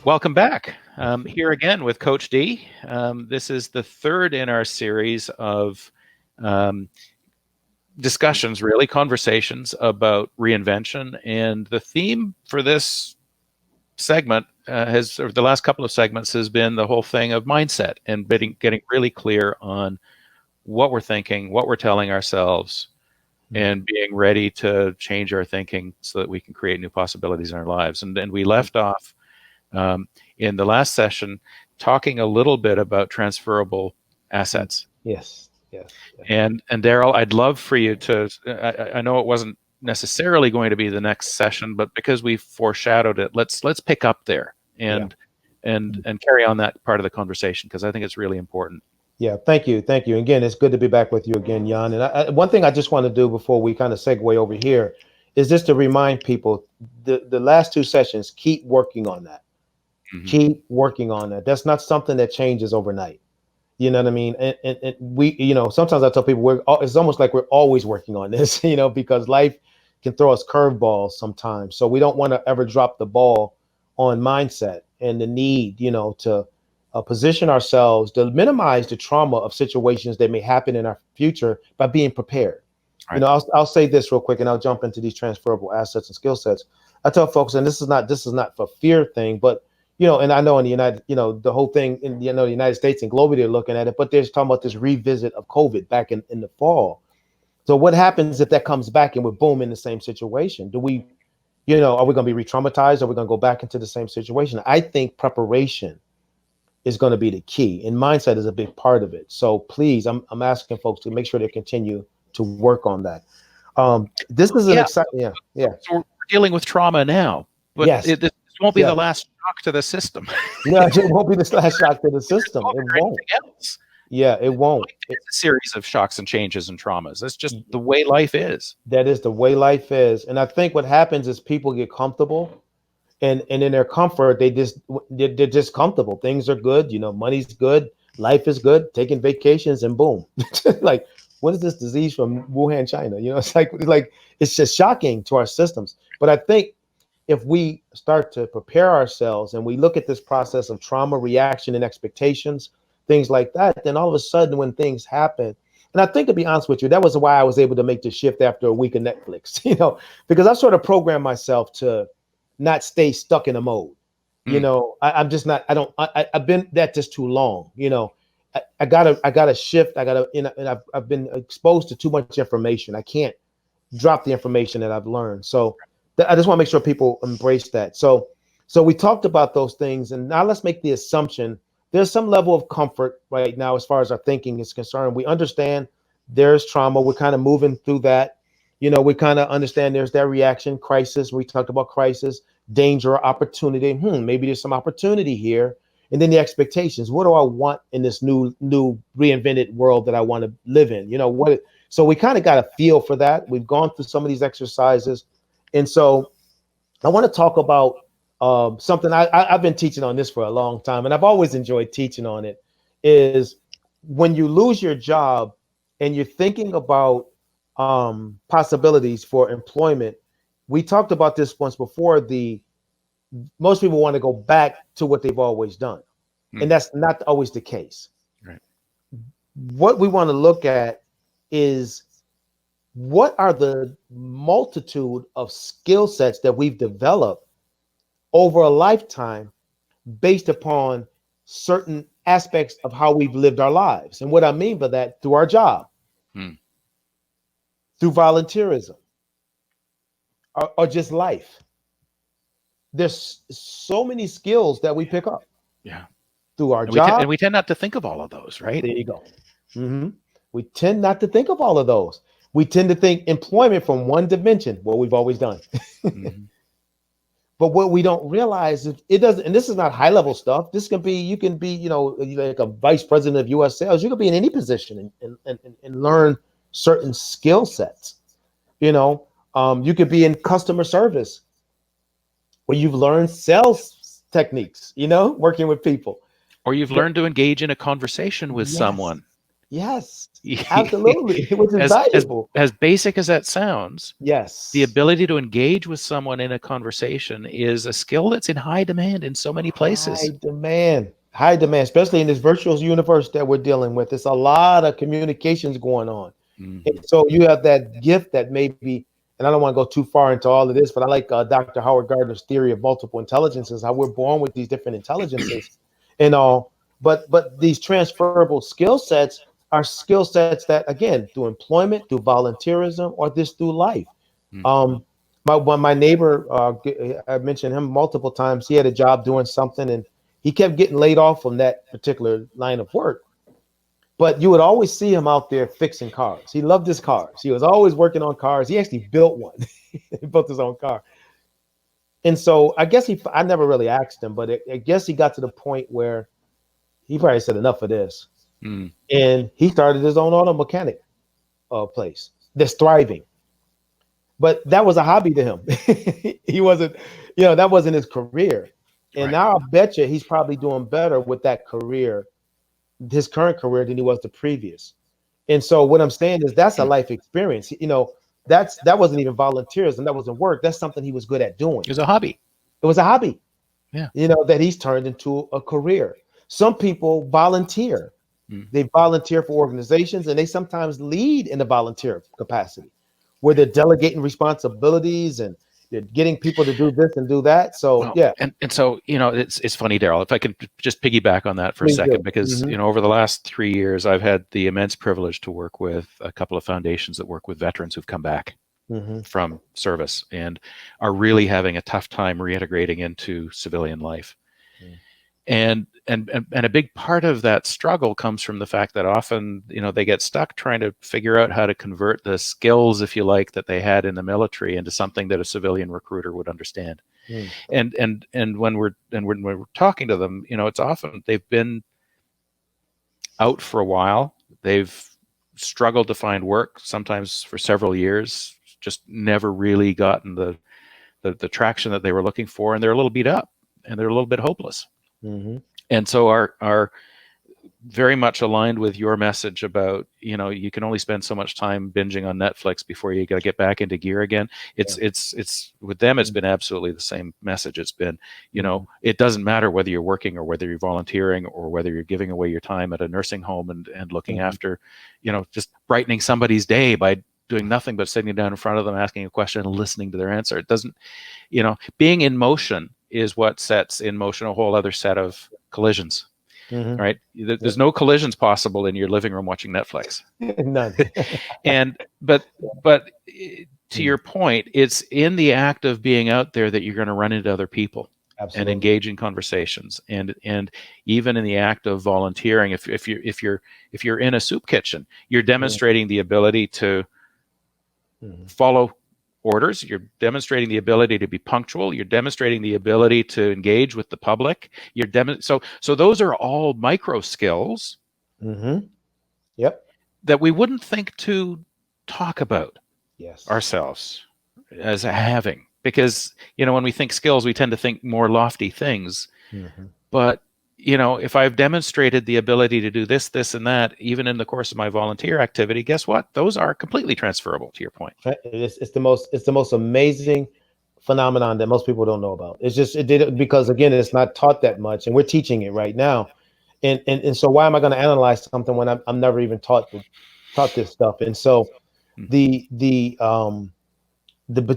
Welcome back. Here again with Coach D. This is the third in our series of discussions, really, conversations about reinvention. And the theme for this segment or the last couple of segments, has been the whole thing of mindset and getting really clear on what we're thinking, what we're telling ourselves, and being ready to change our thinking so that we can create new possibilities in our lives. And we left off in the last session talking a little bit about transferable assets. Yes. And Daryl, I'd love for you to, I know it wasn't necessarily going to be the next session, but because we foreshadowed it, let's pick up there and carry on that part of the conversation, because I think it's really important. Yeah, thank you. Again, it's good to be back with you again, Jan. And one thing I just want to do before we kind of segue over here is just to remind people, the last two sessions, keep working on that. Mm-hmm. Keep working on that. That's not something that changes overnight. You know what I mean? And we, sometimes I tell people it's almost like we're always working on this, because life can throw us curveballs sometimes. So we don't want to ever drop the ball on mindset and the need, to position ourselves to minimize the trauma of situations that may happen in our future by being prepared. Right. I'll say this real quick, and I'll jump into these transferable assets and skill sets. I tell folks, and this is not for fear thing, but and I know in the United, the whole thing in the United States and globally they're looking at it, but they're talking about this revisit of COVID back in the fall. So what happens if that comes back and we're boom in the same situation? Do we, are we going to be re-traumatized? Are we going to go back into the same situation? I think preparation is going to be the key, and mindset is a big part of it. So please, I'm asking folks to make sure they continue to work on that. This is an exciting, So we're dealing with trauma now, but yes. This won't be the last shock to the system. No, it won't be the last shock to the system. It won't. Else. Yeah, it won't. It's a series of shocks and changes and traumas. That's just the way life is. That is the way life is. And I think what happens is people get comfortable, and in their comfort, they're just comfortable. Things are good. Money's good. Life is good. Taking vacations and boom. Like, what is this disease from Wuhan, China? It's like it's just shocking to our systems. But I think if we start to prepare ourselves and we look at this process of trauma, reaction, and expectations, things like that, then all of a sudden when things happen, and I think, to be honest with you, that was why I was able to make the shift after a week of Netflix, because I sort of programmed myself to not stay stuck in a mode. I'm just not, I've been that just too long. I gotta shift. And I've been exposed to too much information. I can't drop the information that I've learned. So I just want to make sure people embrace that. So we talked about those things, and now let's make the assumption there's some level of comfort right now as far as our thinking is concerned. We understand there's trauma. We're kind of moving through that. We kind of understand there's that reaction, crisis. We talked about crisis, danger, opportunity. Maybe there's some opportunity here. And then the expectations. What do I want in this new reinvented world that I want to live in? So we kind of got a feel for that. We've gone through some of these exercises. And so I want to talk about something I've been teaching on this for a long time, and I've always enjoyed teaching on it, is when you lose your job and you're thinking about possibilities for employment. We talked about this once before. Most people want to go back to what they've always done, and that's not always the case. Right. What we want to look at is what are the multitude of skill sets that we've developed over a lifetime based upon certain aspects of how we've lived our lives. And what I mean by that, through our job, through volunteerism, or just life. There's so many skills that we pick up through our job. And we tend not to think of all of those, right? There you go. Mm-hmm. We tend not to think of all of those. We tend to think employment from one dimension, what we've always done. But what we don't realize is it doesn't, and this is not high level stuff. This can be, you can be, like a vice president of U.S. sales. You could be in any position and learn certain skill sets. You could be in customer service where you've learned sales techniques, working with people. Or you've learned to engage in a conversation with someone. Yes, absolutely, which is as valuable. as basic as that sounds, the Yes. ability to engage with someone in a conversation is a skill that's in high demand in so many places. High demand, especially in this virtual universe that we're dealing with. There's a lot of communications going on. And Mm-hmm. so you have that gift that maybe, and I don't want to go too far into all of this, but I like Dr. Howard Gardner's theory of multiple intelligences, how we're born with these different intelligences and all. But these transferable skill sets are skill sets that, again, through employment, through volunteerism, or just through life. Mm-hmm. Um, my neighbor, I mentioned him multiple times. He had a job doing something, and he kept getting laid off from that particular line of work. But you would always see him out there fixing cars. He loved his cars. He was always working on cars. He actually built one. He built his own car. And so I guess I never really asked him, but I guess he got to the point where he probably said enough of this. Mm. And he started his own auto mechanic place that's thriving. But that was a hobby to him. He wasn't, that wasn't his career. And Right. now I bet you he's probably doing better with that career, his current career, than he was the previous. And so what I'm saying is that's a life experience. That wasn't even volunteerism. That wasn't work. That's something he was good at doing. It was a hobby. It was a hobby, Yeah. that he's turned into a career. Some people volunteer. Mm. They volunteer for organizations, and they sometimes lead in the volunteer capacity, where they're delegating responsibilities and they're getting people to do this and do that. So Well, yeah, and so it's funny, Daryl. If I can just piggyback on that for a please second, do. because Mm-hmm. over the last 3 years, I've had the immense privilege to work with a couple of foundations that work with veterans who've come back Mm-hmm. from service and are really having a tough time reintegrating into civilian life. Mm-hmm. And a big part of that struggle comes from the fact that often they get stuck trying to figure out how to convert the skills, if you like, that they had in the military into something that a civilian recruiter would understand. And when we're talking to them, it's often they've been out for a while, they've struggled to find work, sometimes for several years, just never really gotten the traction that they were looking for, and they're a little beat up and they're a little bit hopeless. Mm-hmm. And so our very much aligned with your message about you can only spend so much time binging on Netflix before you got to get back into gear again. It's with them, it's been absolutely the same message. It's been it doesn't matter whether you're working or whether you're volunteering or whether you're giving away your time at a nursing home and looking after just brightening somebody's day by doing nothing but sitting down in front of them, asking a question and listening to their answer. It doesn't being in motion is what sets in motion a whole other set of collisions. Mm-hmm. Right? There's no collisions possible in your living room watching Netflix. None. But to your point, it's in the act of being out there that you're going to run into other people. Absolutely. And engage in conversations, and even in the act of volunteering, if you're in a soup kitchen, you're demonstrating the ability to follow orders, you're demonstrating the ability to be punctual, you're demonstrating the ability to engage with the public, so those are all micro skills that we wouldn't think to talk about ourselves as having, because when we think skills, we tend to think more lofty things. But if I've demonstrated the ability to do this, and that, even in the course of my volunteer activity, guess what? Those are completely transferable, to your point. It's the most amazing phenomenon that most people don't know about. It did it because, again, it's not taught that much, and we're teaching it right now. And so why am I going to analyze something when I'm never even taught this stuff? And so the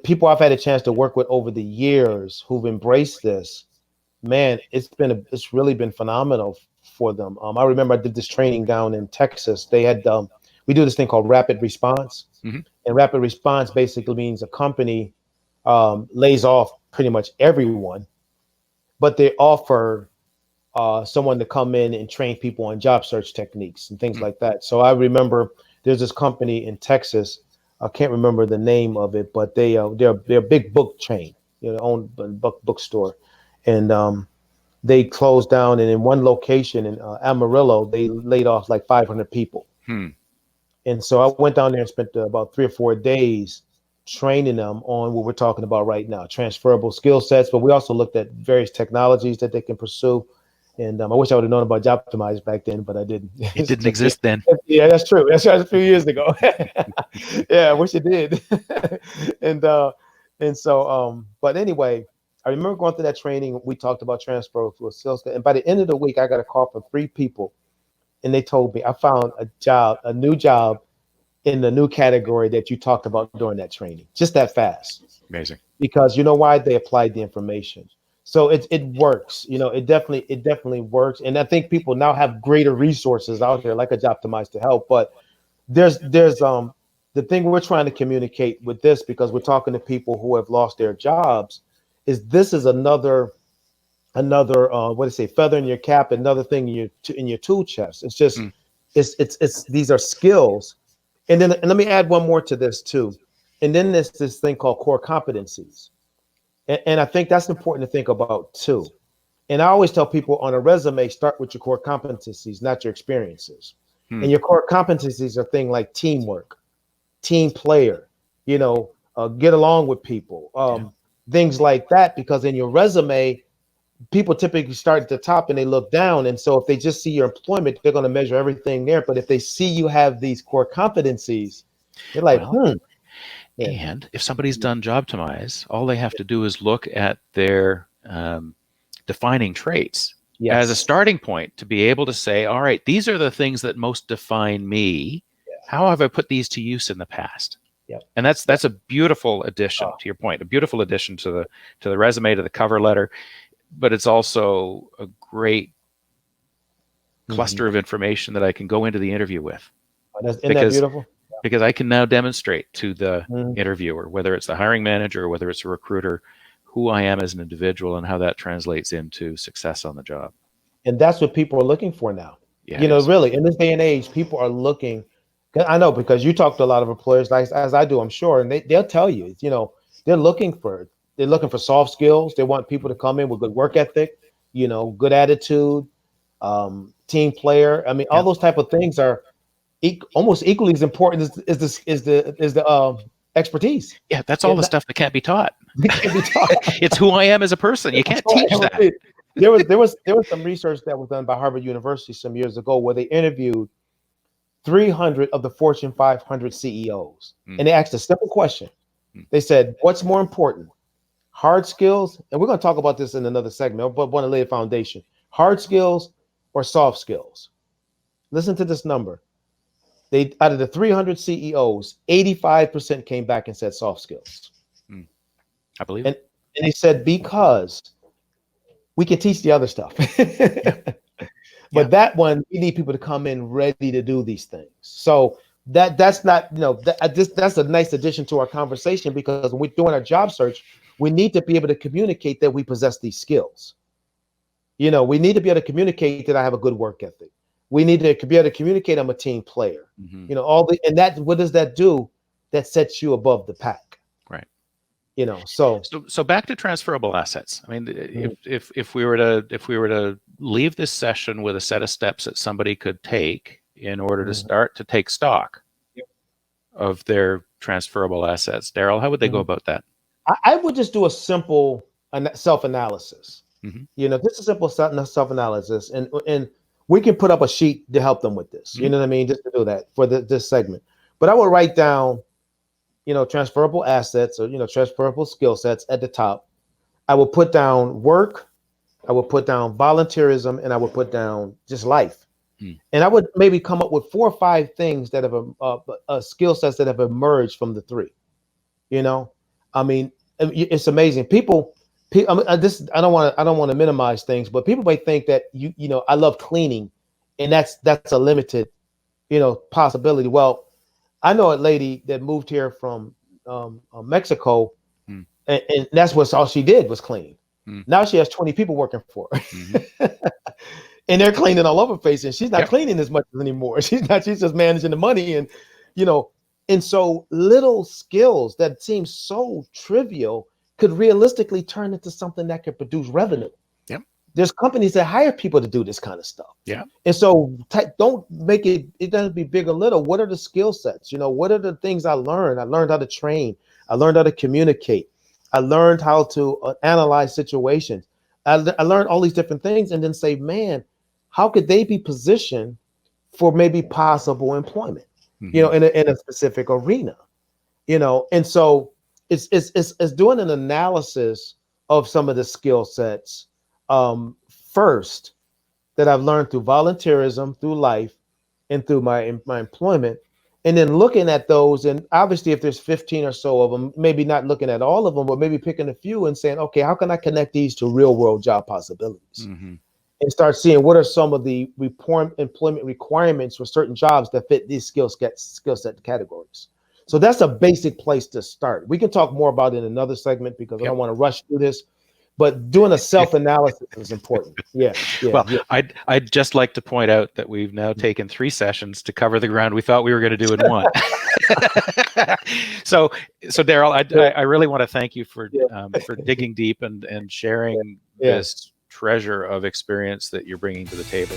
people I've had a chance to work with over the years who've embraced this, man, it's really been phenomenal for them. I remember I did this training down in Texas. They had we do this thing called rapid response, and rapid response basically means a company lays off pretty much everyone, but they offer someone to come in and train people on job search techniques and things like that. So I remember there's this company in Texas. I can't remember the name of it, but they're a big book chain, owned bookstore. And they closed down, and in one location in Amarillo, they laid off like 500 people. And so I went down there and spent about 3 or 4 days training them on what we're talking about right now, transferable skill sets. But we also looked at various technologies that they can pursue. And I wish I would have known about Optimize back then, but I didn't. It didn't exist then. Yeah, that's true. That's a few years ago. Yeah, I wish it did. and but anyway, I remember going through that training. We talked about transferable skills, and by the end of the week, I got a call from 3 people, and they told me I found a new job in the new category that you talked about during that training. Just that fast. Amazing. Because you know why? They applied the information. So it works. It definitely works. And I think people now have greater resources out there like a Optimize to help. But there's the thing we're trying to communicate with this, because we're talking to people who have lost their jobs, is this is another what do you say, feather in your cap, another thing in your tool chest. It's just it's these are skills. And let me add one more to this too. And then there's this thing called core competencies. And I think that's important to think about too. And I always tell people on a resume, start with your core competencies, not your experiences. And your core competencies are things like teamwork, team player, get along with people, things like that. Because in your resume, people typically start at the top and they look down. And so if they just see your employment, they're going to measure everything there. But if they see you have these core competencies, they're like, Yeah. And if somebody's done Optimize, all they have to do is look at their defining traits as a starting point to be able to say, all right, these are the things that most define me. Yeah. How have I put these to use in the past? Yep. And that's a beautiful addition to your point, a beautiful addition to the resume, to the cover letter. But it's also a great cluster of information that I can go into the interview with. Isn't that beautiful? Because I can now demonstrate to the interviewer, whether it's the hiring manager or whether it's a recruiter, who I am as an individual and how that translates into success on the job. And that's what people are looking for now. Yeah, really, in this day and age, people are looking. I know, because you talk to a lot of employers, like as I do, I'm sure, and they'll tell you, they're looking for soft skills. They want people to come in with good work ethic, good attitude, team player. I mean, all those type of things are almost equally as important as the expertise. Yeah, that's all the stuff that can't be taught. It's who I am as a person. You can't teach that. There was some research that was done by Harvard University some years ago where they interviewed 300 of the Fortune 500 CEOs, and they asked a simple question. They said, "What's more important, hard skills?" And we're going to talk about this in another segment, but want to lay a foundation: hard skills or soft skills. Listen to this number. Out of the 300 CEOs, 85% came back and said soft skills. I believe it. And they said, because we can teach the other stuff. But that one, we need people to come in ready to do these things. So that's not, that's a nice addition to our conversation, because when we're doing our job search, we need to be able to communicate that we possess these skills. We need to be able to communicate that I have a good work ethic. We need to be able to communicate I'm a team player. What does that do? That sets you above the pack. Right. So back to transferable assets. I mean, if we were to leave this session with a set of steps that somebody could take in order to start to take stock of their transferable assets, Daryl, how would they go about that? I would just do a simple self-analysis. Just a simple self-analysis, and we can put up a sheet to help them with this. You know what I mean? Just to do that for this segment. But I would write down, transferable assets or, transferable skill sets at the top. I will put down work. I will put down volunteerism, and I would put down just life. And I would maybe come up with 4 or 5 things that have skill sets that have emerged from the 3. I mean, it's amazing. I don't want to minimize things, but people may think that I love cleaning, and that's a limited, possibility. Well, I know a lady that moved here from Mexico, and that's all she did was clean. Now she has 20 people working for her, and they're cleaning all over the place, and she's not cleaning as much anymore. She's just managing the money, and and so little skills that seem so trivial could realistically turn into something that could produce revenue. Yep. There's companies that hire people to do this kind of stuff. Yeah. And so don't make it doesn't be big or little. What are the skill sets? What are the things I learned? I learned how to train. I learned how to communicate. I learned how to analyze situations. I learned all these different things, and then say, man, how could they be positioned for maybe possible employment, Mm-hmm. in a specific arena, and so it's doing an analysis of some of the skill sets, first, that I've learned through volunteerism, through life, and through my employment, and then looking at those, and obviously if there's 15 or so of them, maybe not looking at all of them, but maybe picking a few and saying, okay, how can I connect these to real world job possibilities? Mm-hmm. And start seeing what are some of the employment requirements for certain jobs that fit these skill set categories. So that's a basic place to start. We can talk more about it in another segment because I Yep. don't want to rush through this, but doing a self-analysis is important. Yeah. Well, I'd just like to point out that we've now taken 3 sessions to cover the ground we thought we were going to do in one. so Daryl, I really want to thank you for digging deep and sharing this treasure of experience that you're bringing to the table.